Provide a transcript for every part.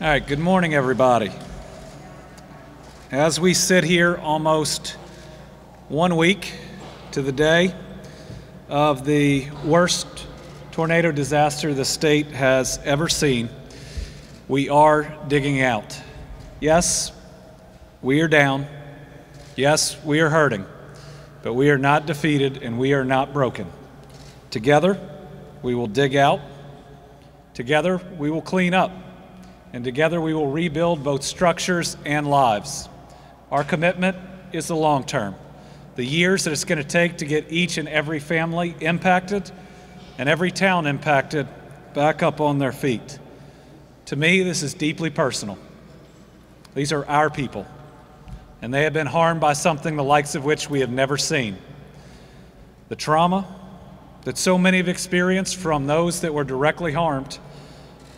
All right, good morning, everybody. As we sit here almost 1 week to the day of the worst tornado disaster the state has ever seen, we are digging out. Yes, we are down. Yes, we are hurting, but we are not defeated and we are not broken. Together, we will dig out. Together, we will clean up. And together we will rebuild both structures and lives. Our commitment is the long term, the years that it's going to take to get each and every family impacted and every town impacted back up on their feet. To me, this is deeply personal. These are our people, and they have been harmed by something the likes of which we have never seen. The trauma that so many have experienced, from those that were directly harmed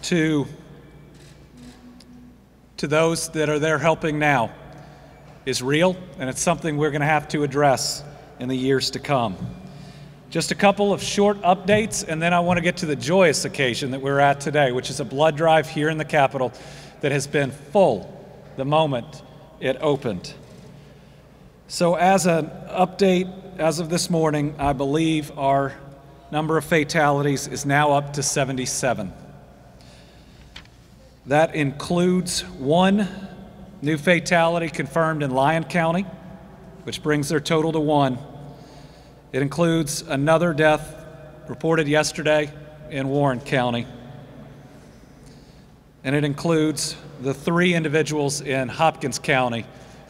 to those that are there helping now, is real, and it's something we're going to have to address in the years to come. Just a couple of short updates, and then I want to get to the joyous occasion that we're at today, which is a blood drive here in the Capitol that has been full the moment it opened. So as an update, as of this morning, I believe our number of fatalities is now up to 77. That includes one new fatality confirmed in Lyon County, which brings their total to 1. It includes another death reported yesterday in Warren County. And it includes the 3 individuals in Hopkins County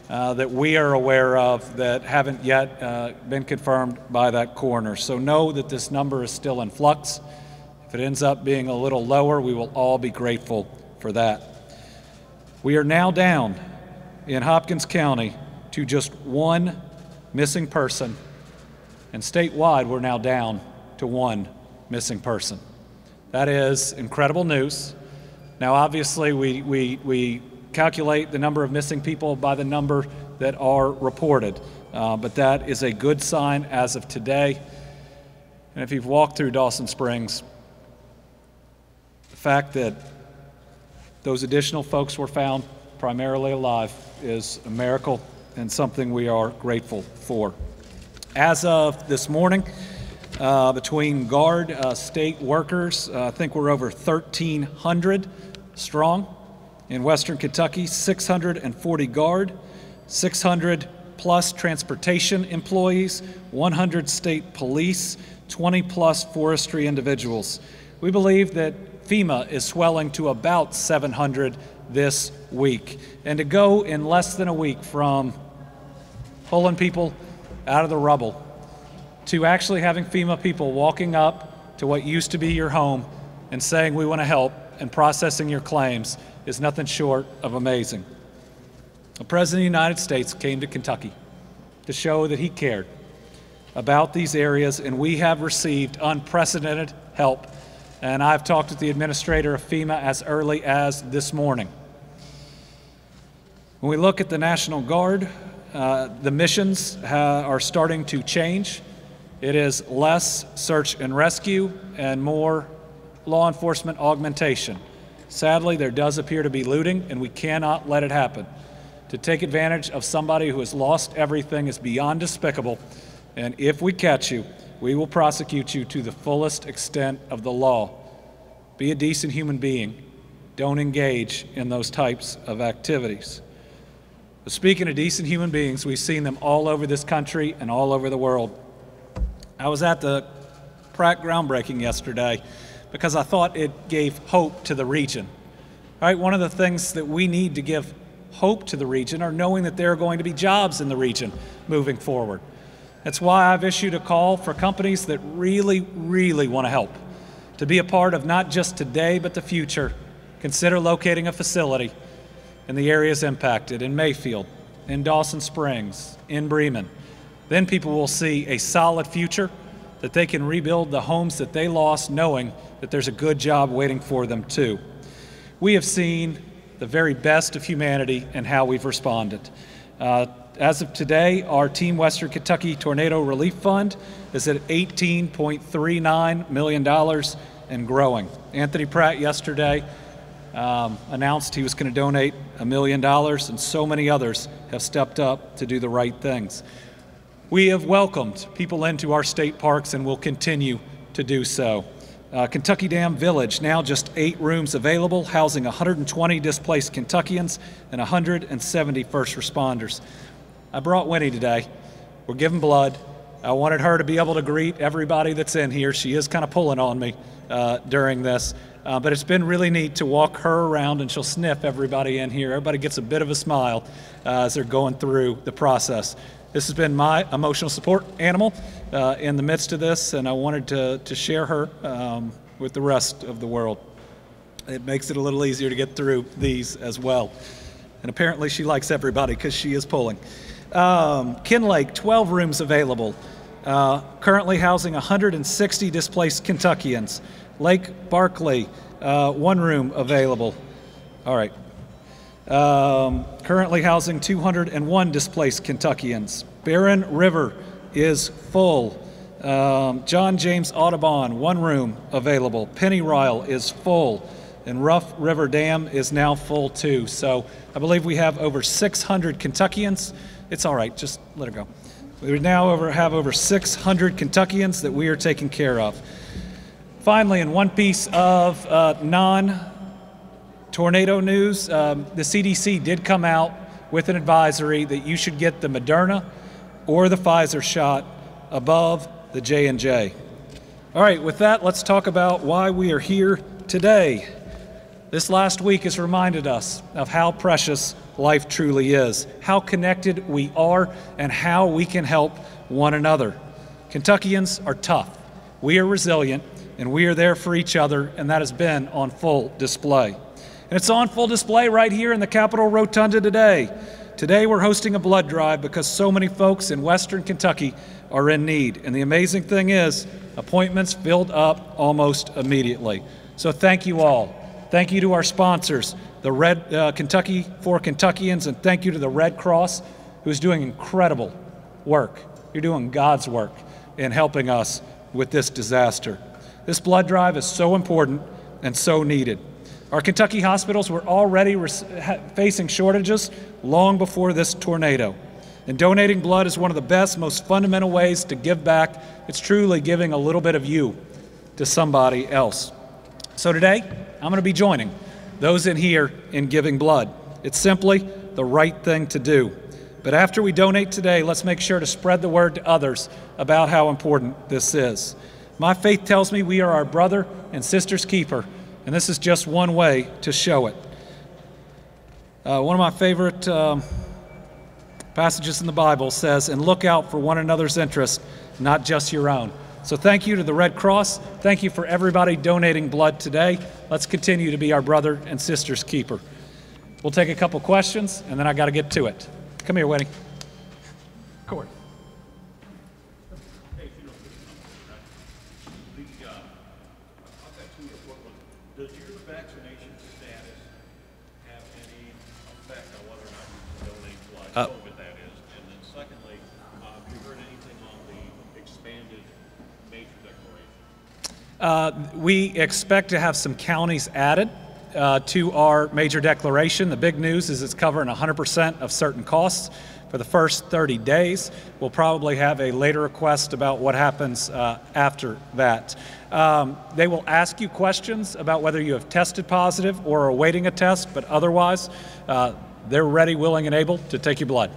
that we are aware of that haven't yet been confirmed by that coroner. So know that this number is still in flux. If it ends up being a little lower, we will all be grateful for that. We are now down in Hopkins County to just 1 missing person, and statewide we're now down to 1 missing person. That is incredible news. Now obviously we calculate the number of missing people by the number that are reported, but that is a good sign as of today. And if you've walked through Dawson Springs, the fact that those additional folks were found primarily alive is a miracle and something we are grateful for. As of this morning, between Guard state workers, I think we're over 1,300 strong in Western Kentucky, 640 Guard, 600 plus transportation employees, 100 state police, 20 plus forestry individuals. We believe that FEMA is swelling to about 700 this week. And to go in less than a week from pulling people out of the rubble to actually having FEMA people walking up to what used to be your home and saying we want to help and processing your claims is nothing short of amazing. The President of the United States came to Kentucky to show that he cared about these areas, and we have received unprecedented help. And I've talked with the administrator of FEMA as early as this morning. When we look at the National Guard, the missions are starting to change. It is less search and rescue and more law enforcement augmentation. Sadly, there does appear to be looting, and we cannot let it happen. To take advantage of somebody who has lost everything is beyond despicable, and if we catch you, we will prosecute you to the fullest extent of the law. Be a decent human being. Don't engage in those types of activities. But speaking of decent human beings, we've seen them all over this country and all over the world. I was at the Pratt groundbreaking yesterday because I thought it gave hope to the region. All right, one of the things that we need to give hope to the region are knowing that there are going to be jobs in the region moving forward. That's why I've issued a call for companies that really, really want to help, to be a part of not just today, but the future. Consider locating a facility in the areas impacted, in Mayfield, in Dawson Springs, in Bremen. Then people will see a solid future, that they can rebuild the homes that they lost, knowing that there's a good job waiting for them too. We have seen the very best of humanity and how we've responded. As of today, our Team Western Kentucky Tornado Relief Fund is at $18.39 million and growing. Anthony Pratt yesterday announced he was going to donate $1 million, and so many others have stepped up to do the right things. We have welcomed people into our state parks and will continue to do so. Kentucky Dam Village, now just 8 rooms available, housing 120 displaced Kentuckians and 170 first responders. I brought Winnie today. We're giving blood. I wanted her to be able to greet everybody that's in here. She is kind of pulling on me during this, but it's been really neat to walk her around, and she'll sniff everybody in here. Everybody gets a bit of a smile as they're going through the process. This has been my emotional support animal in the midst of this, and I wanted to share her with the rest of the world. It makes it a little easier to get through these as well. And apparently she likes everybody because she is pulling. Kinlake, 12 rooms available, currently housing 160 displaced Kentuckians. Lake Barkley, 1 room available. All right. Currently housing 201 displaced Kentuckians. Barren River is full. John James Audubon, 1 room available. Pennyrile is full. And Rough River Dam is now full too. So I believe we have over 600 Kentuckians. It's all right, just let her go. We now have over 600 Kentuckians that we are taking care of. Finally, in one piece of non-tornado news, the CDC did come out with an advisory that you should get the Moderna or the Pfizer shot above the J&J. All right, with that, let's talk about why we are here today. This last week has reminded us of how precious life truly is, how connected we are, and how we can help one another. Kentuckians are tough. We are resilient, and we are there for each other, and that has been on full display. And it's on full display right here in the Capitol Rotunda today. Today we're hosting a blood drive because so many folks in Western Kentucky are in need. And the amazing thing is, appointments filled up almost immediately. So thank you all. Thank you to our sponsors, the Kentucky for Kentuckians, and thank you to the Red Cross, who's doing incredible work. You're doing God's work in helping us with this disaster. This blood drive is so important and so needed. Our Kentucky hospitals were already facing shortages long before this tornado. And donating blood is one of the best, most fundamental ways to give back. It's truly giving a little bit of you to somebody else. So today, I'm going to be joining those in here in giving blood. It's simply the right thing to do. But after we donate today, let's make sure to spread the word to others about how important this is. My faith tells me we are our brother and sister's keeper, and this is just one way to show it. One of my favorite passages in the Bible says, "And look out for one another's interest, not just your own." So thank you to the Red Cross. Thank you for everybody donating blood today. Let's continue to be our brother and sister's keeper. We'll take a couple questions, and then I got to get to it. Come here, Winnie. Corey. Does your vaccination status have any effect on whether or not you can donate blood? COVID, that is. And then secondly, have you heard anything on the expanded major declaration? We expect to have some counties added to our major declaration. The big news is it's covering 100% of certain costs for the first 30 days. We'll probably have a later request about what happens after that. They will ask you questions about whether you have tested positive or are awaiting a test, but otherwise, they're ready, willing, and able to take your blood.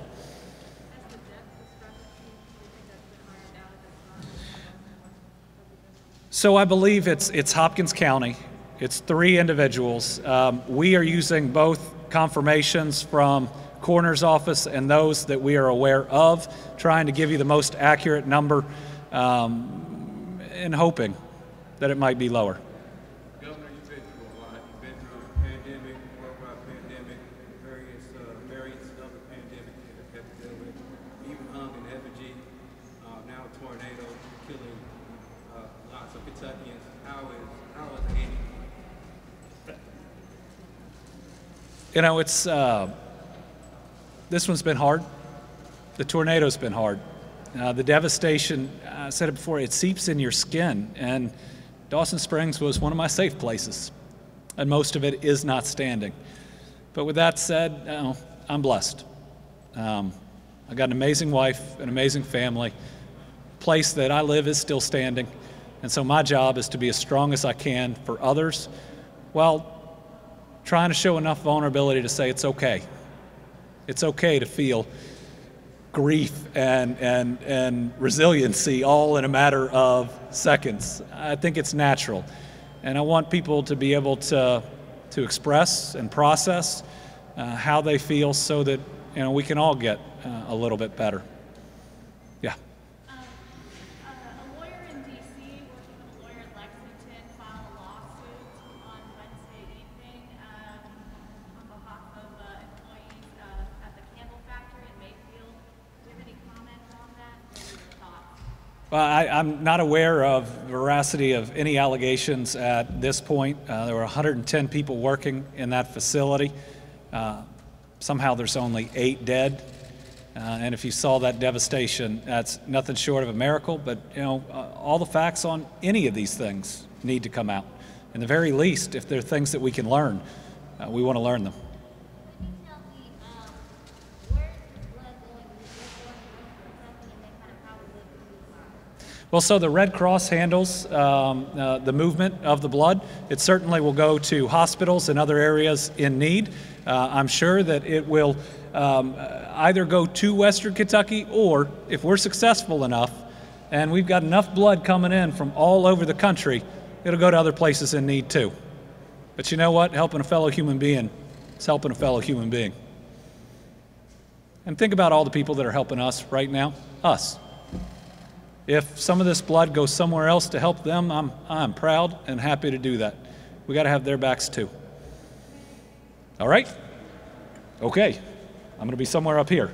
So I believe it's Hopkins County. It's 3 individuals. We are using both confirmations from coroner's office and those that we are aware of, trying to give you the most accurate number and hoping that it might be lower. Governor, you've been through a lot. You've been through a pandemic, worldwide pandemic, various variants of the pandemic that have had to deal with, even hung in effigy, now a tornado killing lots of Kentuckians. How is Annie? You know, it's this one's been hard. The tornado's been hard. The devastation, I said it before, it seeps in your skin, and Dawson Springs was one of my safe places. and most of it is not standing. But with that said, I'm blessed. I got an amazing wife, an amazing family. The place that I live is still standing, and so my job is to be as strong as I can for others while trying to show enough vulnerability to say it's okay. It's okay to feel grief and resiliency all in a matter of seconds. I think it's natural. And I want people to be able to express and process how they feel so that we can all get a little bit better. Yeah. A lawyer in D.C. working with a lawyer in Lexington filed a lawsuit on Wednesday evening on behalf of employees at the Campbell factory in Mayfield. Do you have any comment on that? What are your thoughts? Well, I'm not aware of veracity of any allegations at this point. There were 110 people working in that facility. Somehow there's only 8 dead. And if you saw that devastation, that's nothing short of a miracle. But, all the facts on any of these things need to come out. In the very least, if there are things that we can learn, we want to learn them. Can you tell me where's the blood going? Is it going to Kentucky, and then kind of how is it moving? Well, so the Red Cross handles the movement of the blood. It certainly will go to hospitals and other areas in need. I'm sure that it will either go to Western Kentucky, or if we're successful enough and we've got enough blood coming in from all over the country, it'll go to other places in need too. But you know what? Helping a fellow human being is helping a fellow human being. And think about all the people that are helping us right now, us. If some of this blood goes somewhere else to help them, I'm proud and happy to do that. We got to have their backs too. All right? Okay. I'm going to be somewhere up here.